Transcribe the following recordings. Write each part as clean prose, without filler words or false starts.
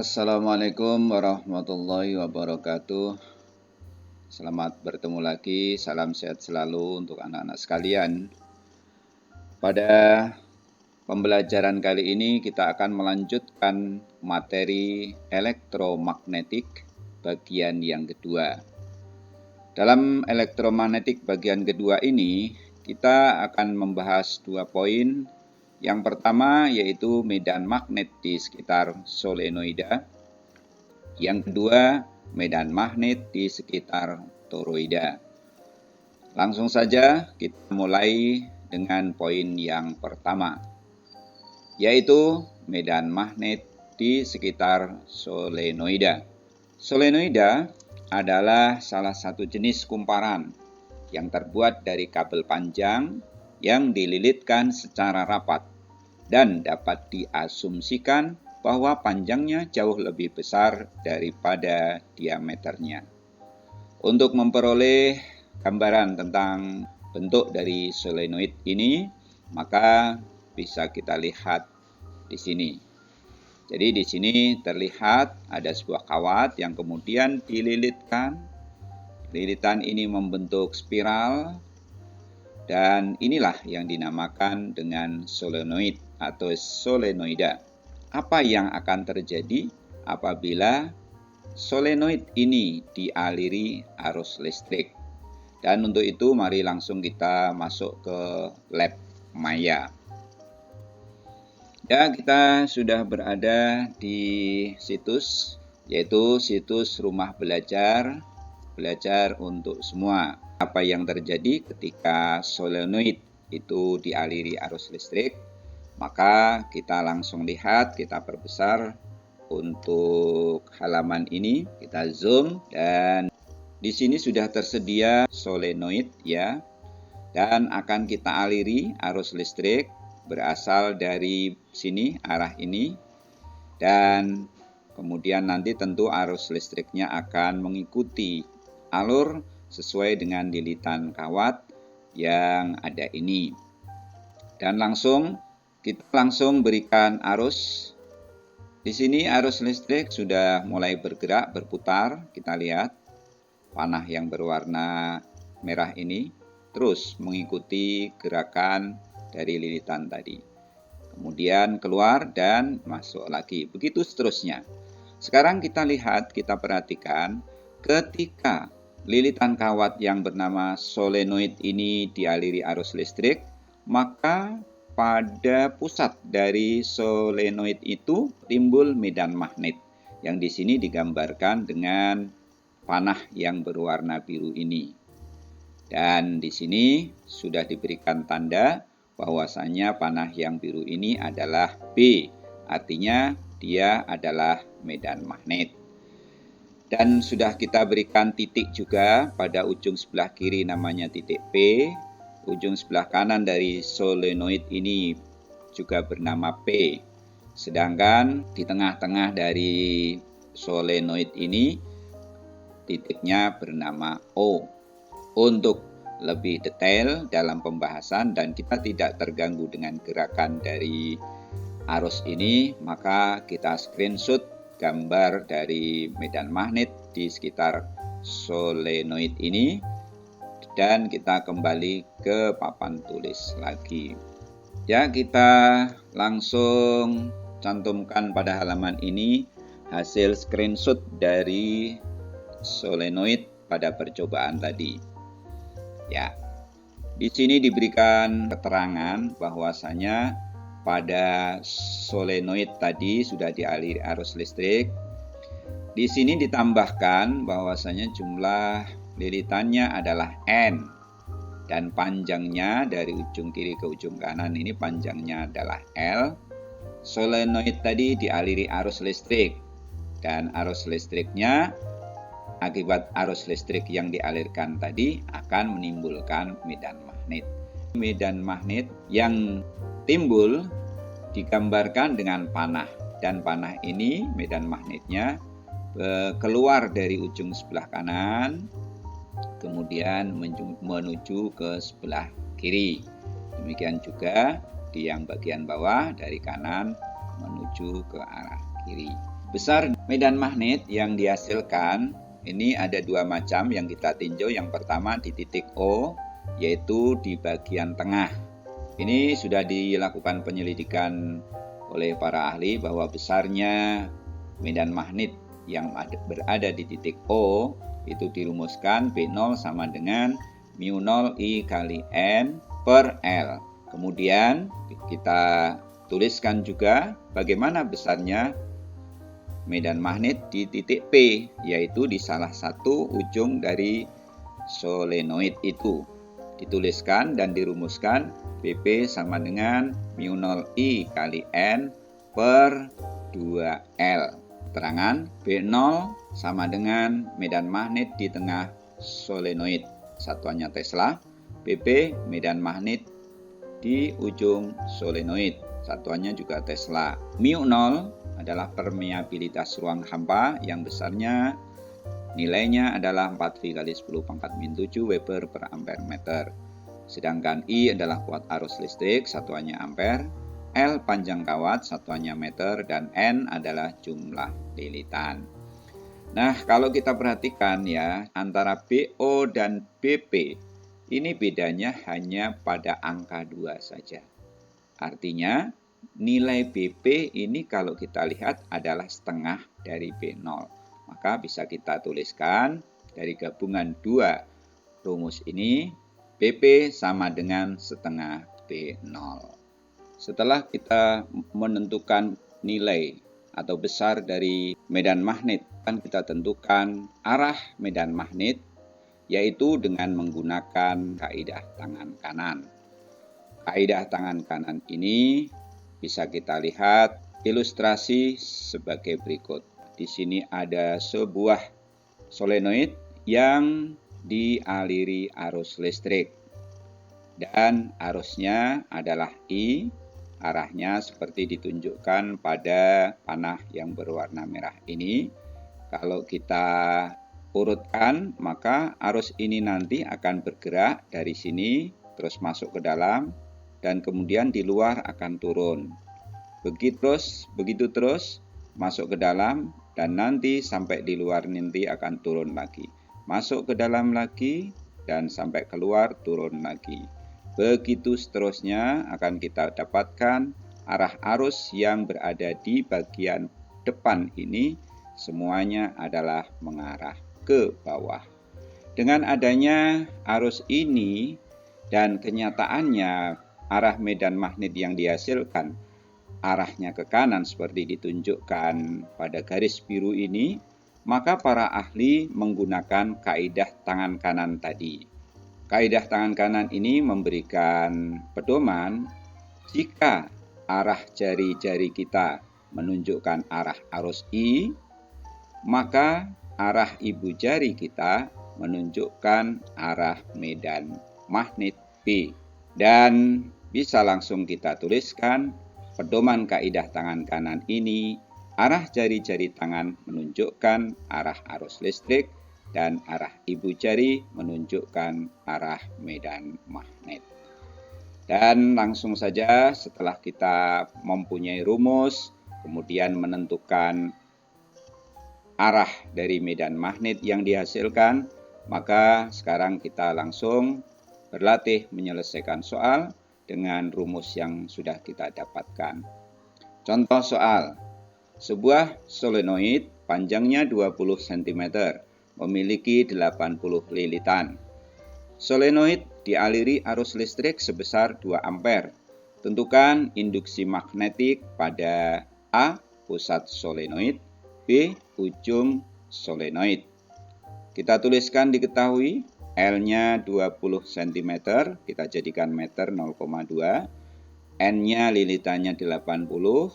Assalamualaikum warahmatullahi wabarakatuh. Selamat bertemu lagi, salam sehat selalu untuk anak-anak sekalian. Pada pembelajaran kali ini kita akan melanjutkan materi elektromagnetik bagian yang kedua. Dalam elektromagnetik bagian kedua ini, kita akan membahas 2 poin. Yang pertama yaitu medan magnet di sekitar solenoida. Yang kedua, medan magnet di sekitar toroida. Langsung saja kita mulai dengan poin yang pertama, yaitu medan magnet di sekitar solenoida. Solenoida adalah salah satu jenis kumparan yang terbuat dari kabel panjang yang dililitkan secara rapat dan dapat diasumsikan bahwa panjangnya jauh lebih besar daripada diameternya. Untuk memperoleh gambaran tentang bentuk dari solenoid ini, maka bisa kita lihat di sini. Jadi di sini terlihat ada sebuah kawat yang kemudian dililitkan. Lilitan ini membentuk spiral. Dan inilah yang dinamakan dengan solenoid atau solenoida. Apa yang akan terjadi apabila solenoid ini dialiri arus listrik? Dan untuk itu mari langsung kita masuk ke lab maya. Ya, kita sudah berada di situs, yaitu situs rumah belajar untuk semua. Apa yang terjadi ketika solenoid itu dialiri arus listrik? Maka kita langsung lihat, kita perbesar untuk halaman ini, kita zoom, dan di sini sudah tersedia solenoid ya, dan akan kita aliri arus listrik berasal dari sini, arah ini, dan kemudian nanti tentu arus listriknya akan mengikuti alur sesuai dengan lilitan kawat yang ada ini. Dan kita langsung berikan arus. Di sini arus listrik sudah mulai bergerak, berputar. Kita lihat panah yang berwarna merah ini terus mengikuti gerakan dari lilitan tadi. Kemudian keluar dan masuk lagi. Begitu seterusnya. Sekarang kita lihat, kita perhatikan ketika lilitan kawat yang bernama solenoid ini dialiri arus listrik, maka pada pusat dari solenoid itu timbul medan magnet yang di sini digambarkan dengan panah yang berwarna biru ini. Dan di sini sudah diberikan tanda bahwasanya panah yang biru ini adalah B, artinya dia adalah medan magnet. Dan sudah kita berikan titik juga pada ujung sebelah kiri namanya titik P. Ujung sebelah kanan dari solenoid ini juga bernama P. Sedangkan di tengah-tengah dari solenoid ini titiknya bernama O. Untuk lebih detail dalam pembahasan dan kita tidak terganggu dengan gerakan dari arus ini, maka kita screenshot gambar dari medan magnet di sekitar solenoid ini dan kita kembali ke papan tulis lagi. Ya, kita langsung cantumkan pada halaman ini hasil screenshot dari solenoid pada percobaan tadi. Ya, di sini diberikan keterangan bahwasanya pada solenoid tadi sudah dialiri arus listrik. Di sini ditambahkan bahwasanya jumlah lilitannya adalah N dan panjangnya dari ujung kiri ke ujung kanan ini panjangnya adalah L. Solenoid tadi dialiri arus listrik dan arus listriknya akibat arus listrik yang dialirkan tadi akan menimbulkan medan magnet. Medan magnet yang timbul digambarkan dengan panah dan panah ini medan magnetnya keluar dari ujung sebelah kanan kemudian menuju ke sebelah kiri. Demikian juga di yang bagian bawah dari kanan menuju ke arah kiri. Besar medan magnet yang dihasilkan ini ada dua macam yang kita tinjau. Yang pertama di titik O, yaitu di bagian tengah. Ini sudah dilakukan penyelidikan oleh para ahli bahwa besarnya medan magnet yang berada di titik O itu dirumuskan B0 sama dengan mu0 I kali N per L. Kemudian kita tuliskan juga bagaimana besarnya medan magnet di titik P, yaitu di salah satu ujung dari solenoid itu. Dituliskan dan dirumuskan BP sama dengan mu0 I kali N per 2L. Keterangan B0 sama dengan medan magnet di tengah solenoid, satuannya Tesla. BP medan magnet di ujung solenoid, satuannya juga Tesla. Mu0 adalah permeabilitas ruang hampa yang besarnya nilainya adalah 4V kali 10 pangkat min 7 Weber per ampere meter. Sedangkan I adalah kuat arus listrik, satuannya ampere. L panjang kawat, satuannya meter. Dan N adalah jumlah lilitan. Nah, kalau kita perhatikan ya, antara BO dan BP ini bedanya hanya pada angka 2 saja. Artinya nilai BP ini kalau kita lihat adalah setengah dari B0. Maka bisa kita tuliskan dari gabungan dua rumus ini, BP sama dengan setengah B0. Setelah kita menentukan nilai atau besar dari medan magnet, kan kita tentukan arah medan magnet, yaitu dengan menggunakan kaidah tangan kanan. Kaidah tangan kanan ini bisa kita lihat ilustrasi sebagai berikut. Di sini ada sebuah solenoid yang dialiri arus listrik. Dan arusnya adalah I, arahnya seperti ditunjukkan pada panah yang berwarna merah ini. Kalau kita urutkan, maka arus ini nanti akan bergerak dari sini, terus masuk ke dalam, dan kemudian di luar akan turun. Begitu terus masuk ke dalam, dan nanti sampai di luar nanti akan turun lagi. Masuk ke dalam lagi, dan sampai keluar turun lagi. Begitu seterusnya akan kita dapatkan arah arus yang berada di bagian depan ini semuanya adalah mengarah ke bawah. Dengan adanya arus ini dan kenyataannya arah medan magnet yang dihasilkan arahnya ke kanan seperti ditunjukkan pada garis biru ini, maka para ahli menggunakan kaidah tangan kanan tadi. Kaidah tangan kanan ini memberikan pedoman jika arah jari-jari kita menunjukkan arah arus I, maka arah ibu jari kita menunjukkan arah medan magnet B. Dan bisa langsung kita tuliskan pedoman kaidah tangan kanan ini, arah jari-jari tangan menunjukkan arah arus listrik dan arah ibu jari menunjukkan arah medan magnet. Dan langsung saja setelah kita mempunyai rumus, kemudian menentukan arah dari medan magnet yang dihasilkan, maka sekarang kita langsung berlatih menyelesaikan soal dengan rumus yang sudah kita dapatkan. Contoh soal, sebuah solenoid panjangnya 20 cm, memiliki 80 lilitan. Solenoid dialiri arus listrik sebesar 2 ampere. Tentukan induksi magnetik pada A. Pusat solenoid, B. Ujung solenoid. Kita tuliskan diketahui L-nya 20 cm, kita jadikan meter 0,2. N-nya lilitannya 80.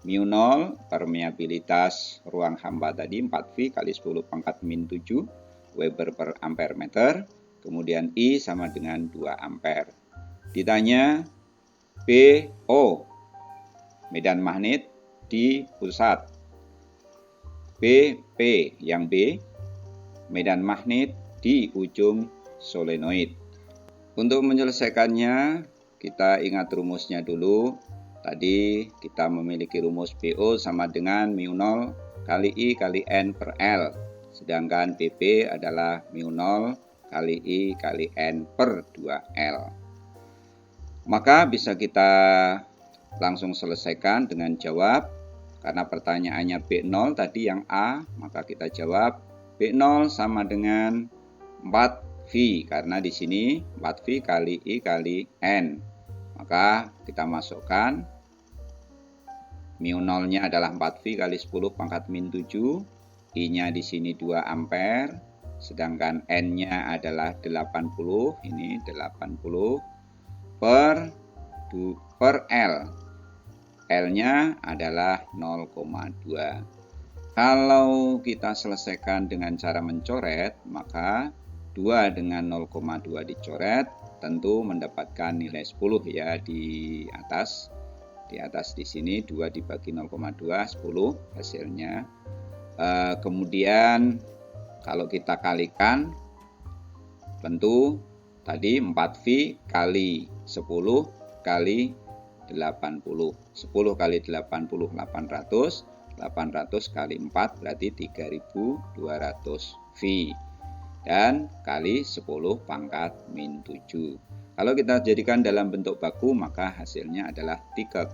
mu0 permeabilitas ruang hampa tadi 4V kali 10 pangkat min 7 Weber per ampere meter. Kemudian I sama dengan 2 ampere. Ditanya BO, medan magnet di pusat. BP yang B, medan magnet di ujung solenoid. Untuk menyelesaikannya, kita ingat rumusnya dulu. Tadi kita memiliki rumus BO sama dengan mu0 kali I kali N per L. Sedangkan PP adalah mu0 kali I kali N per 2L. Maka bisa kita langsung selesaikan dengan jawab. Karena pertanyaannya B0 tadi yang A, maka kita jawab B0 sama dengan 4V. Karena di sini 4V kali I kali N. Maka kita masukkan mu0-nya adalah 4V kali 10 pangkat min 7. I-nya di sini 2 ampere. Sedangkan N-nya adalah 80. Ini 80 per L. L-nya adalah 0,2. Kalau kita selesaikan dengan cara mencoret, maka 2 dengan 0,2 dicoret, tentu mendapatkan nilai 10 ya di atas. Di atas di sini 2 dibagi 0,2, 10 hasilnya. Kemudian kalau kita kalikan, tentu tadi 4V kali 10 kali 80. 10 kali 80, 800. 800 kali 4 berarti 3200 V. Dan kali 10 pangkat min 7. Kalau kita jadikan dalam bentuk baku, maka hasilnya adalah 3,2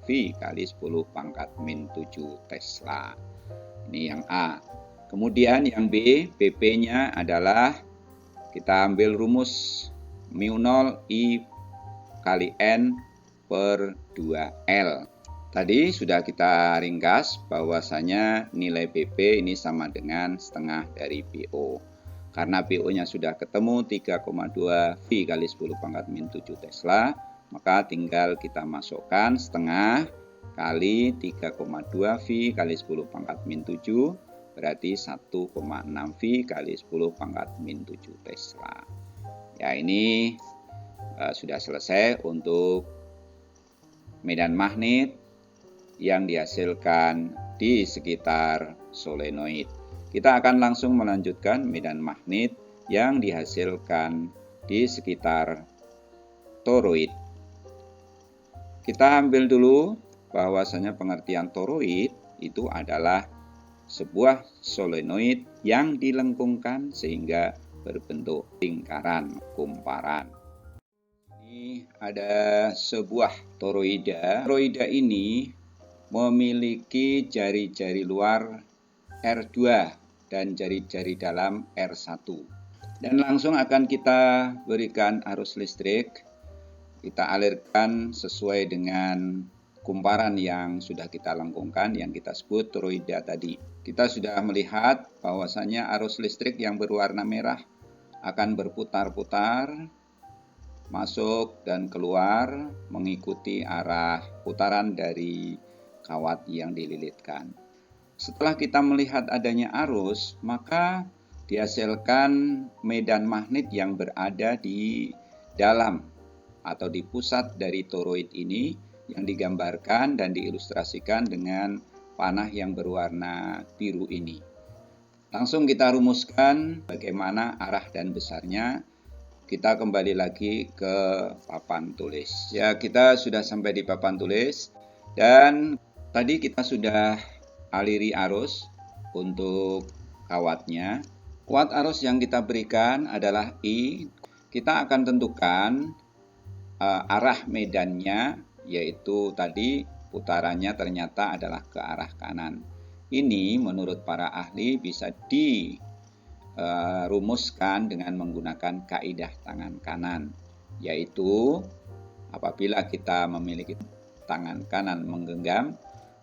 V kali 10 pangkat min 7 Tesla. Ini yang A. Kemudian yang B, BP-nya adalah kita ambil rumus mu0 I kali N per 2L. Tadi sudah kita ringkas bahwasanya nilai BP ini sama dengan setengah dari PO. Karena PO-nya sudah ketemu 3,2 V kali 10 pangkat min 7 Tesla, maka tinggal kita masukkan setengah kali 3,2 V kali 10 pangkat min 7, berarti 1,6 V kali 10 pangkat min 7 Tesla. Ya, ini sudah selesai untuk medan magnet yang dihasilkan di sekitar solenoid. Kita akan langsung melanjutkan medan magnet yang dihasilkan di sekitar toroid. Kita ambil dulu bahwasanya pengertian toroid itu adalah sebuah solenoid yang dilengkungkan sehingga berbentuk lingkaran kumparan. Ini ada sebuah toroida. Toroida ini memiliki jari-jari luar R2 dan jari-jari dalam R1. Dan langsung akan kita berikan arus listrik. Kita alirkan sesuai dengan kumparan yang sudah kita lengkungkan, yang kita sebut toroida tadi. Kita sudah melihat bahwasanya arus listrik yang berwarna merah akan berputar-putar, masuk dan keluar mengikuti arah putaran dari kawat yang dililitkan. Setelah kita melihat adanya arus, maka dihasilkan medan magnet yang berada di dalam atau di pusat dari toroid ini yang digambarkan dan diilustrasikan dengan panah yang berwarna biru ini. Langsung kita rumuskan bagaimana arah dan besarnya. Kita kembali lagi ke papan tulis. Ya, kita sudah sampai di papan tulis dan tadi kita sudah aliri arus untuk kawatnya. Kuat arus yang kita berikan adalah I. Kita akan tentukan arah medannya, yaitu tadi putarannya ternyata adalah ke arah kanan. Ini menurut para ahli bisa dirumuskan dengan menggunakan kaidah tangan kanan, yaitu apabila kita memiliki tangan kanan menggenggam,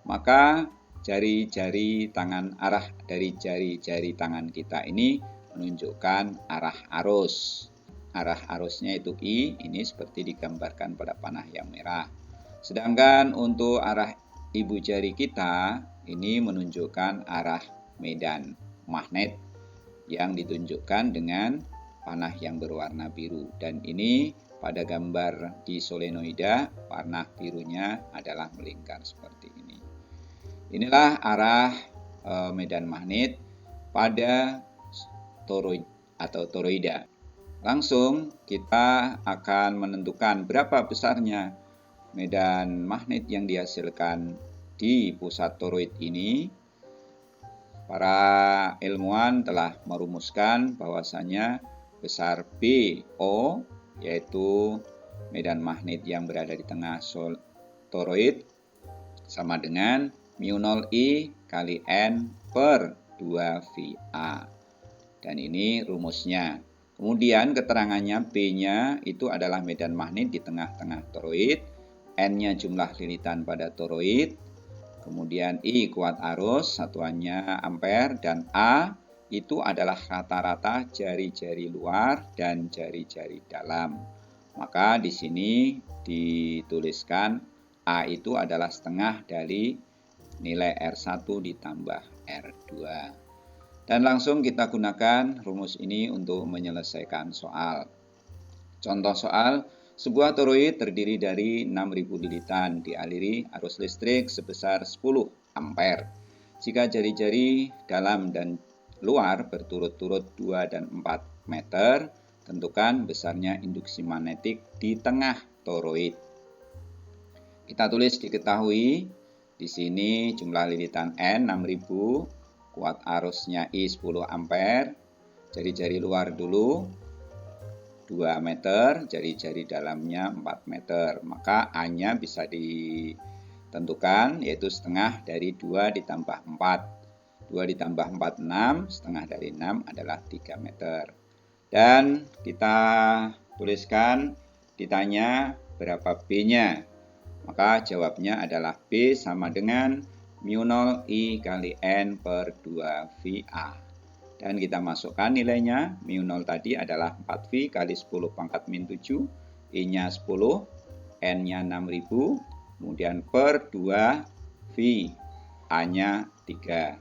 maka jari-jari tangan, arah dari jari-jari tangan kita ini menunjukkan arah arus. Arah arusnya itu I, ini seperti digambarkan pada panah yang merah. Sedangkan untuk arah ibu jari kita, ini menunjukkan arah medan magnet yang ditunjukkan dengan panah yang berwarna biru. Dan ini pada gambar di solenoida, warna birunya adalah melingkar seperti ini. Inilah arah medan magnet pada toroid atau toroida. Langsung kita akan menentukan berapa besarnya medan magnet yang dihasilkan di pusat toroid ini. Para ilmuwan telah merumuskan bahwasanya besar BO, yaitu medan magnet yang berada di tengah toroid, sama dengan mu0I kali N per 2VA. Dan ini rumusnya. Kemudian keterangannya B-nya itu adalah medan magnet di tengah-tengah toroid, N-nya jumlah lilitan pada toroid, kemudian I kuat arus, satuannya ampere, dan A itu adalah rata-rata jari-jari luar dan jari-jari dalam. Maka di sini dituliskan A itu adalah setengah dari nilai R1 ditambah R2. Dan langsung kita gunakan rumus ini untuk menyelesaikan soal. Contoh soal, sebuah toroid terdiri dari 6.000 lilitan dialiri arus listrik sebesar 10 ampere. Jika jari-jari dalam dan luar berturut-turut 2 dan 4 meter, tentukan besarnya induksi magnetik di tengah toroid. Kita tulis diketahui, di sini jumlah lilitan N 6.000, kuat arusnya I 10 ampere, jari-jari luar dulu 2 meter, jari-jari dalamnya 4 meter. Maka A-nya bisa ditentukan, yaitu setengah dari 2 ditambah 4. 2 ditambah 4, 6. Setengah dari 6 adalah 3 meter. Dan kita tuliskan, ditanya berapa B-nya. Maka jawabnya adalah B sama dengan mu0I kali N per 2VA. Dan kita masukkan nilainya, mu0 tadi adalah 4V kali 10 pangkat min 7, I-nya 10, N-nya 6.000, kemudian per 2V, A-nya 3.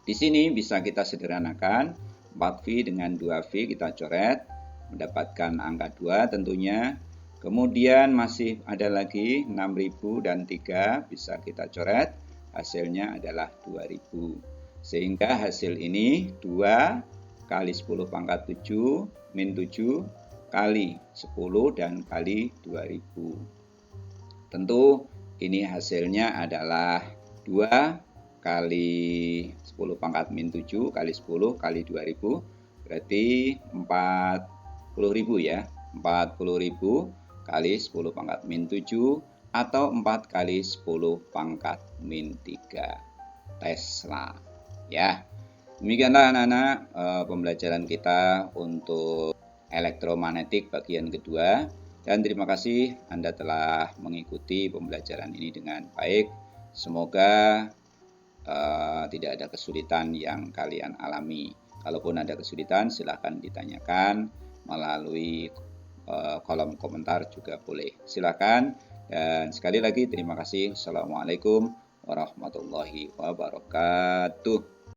Di sini bisa kita sederhanakan, 4V dengan 2V kita coret, mendapatkan angka 2 tentunya. Kemudian masih ada lagi 6.000 dan 3 bisa kita coret, hasilnya adalah 2.000. Sehingga hasil ini 2 kali 10 pangkat 7 min 7 kali 10 dan kali 2000. Tentu ini hasilnya adalah 2 kali 10 pangkat min 7 kali 10 kali 2000, berarti 40.000 ya. 40.000 kali 10 pangkat min 7 atau 4 kali 10 pangkat min 3 Tesla. Ya, demikianlah anak-anak pembelajaran kita untuk elektromagnetik bagian kedua. Dan terima kasih Anda telah mengikuti pembelajaran ini dengan baik. Semoga tidak ada kesulitan yang kalian alami. Kalaupun ada kesulitan, silahkan ditanyakan melalui kolom komentar juga boleh. Silahkan. Dan sekali lagi terima kasih. Assalamualaikum warahmatullahi wabarakatuh.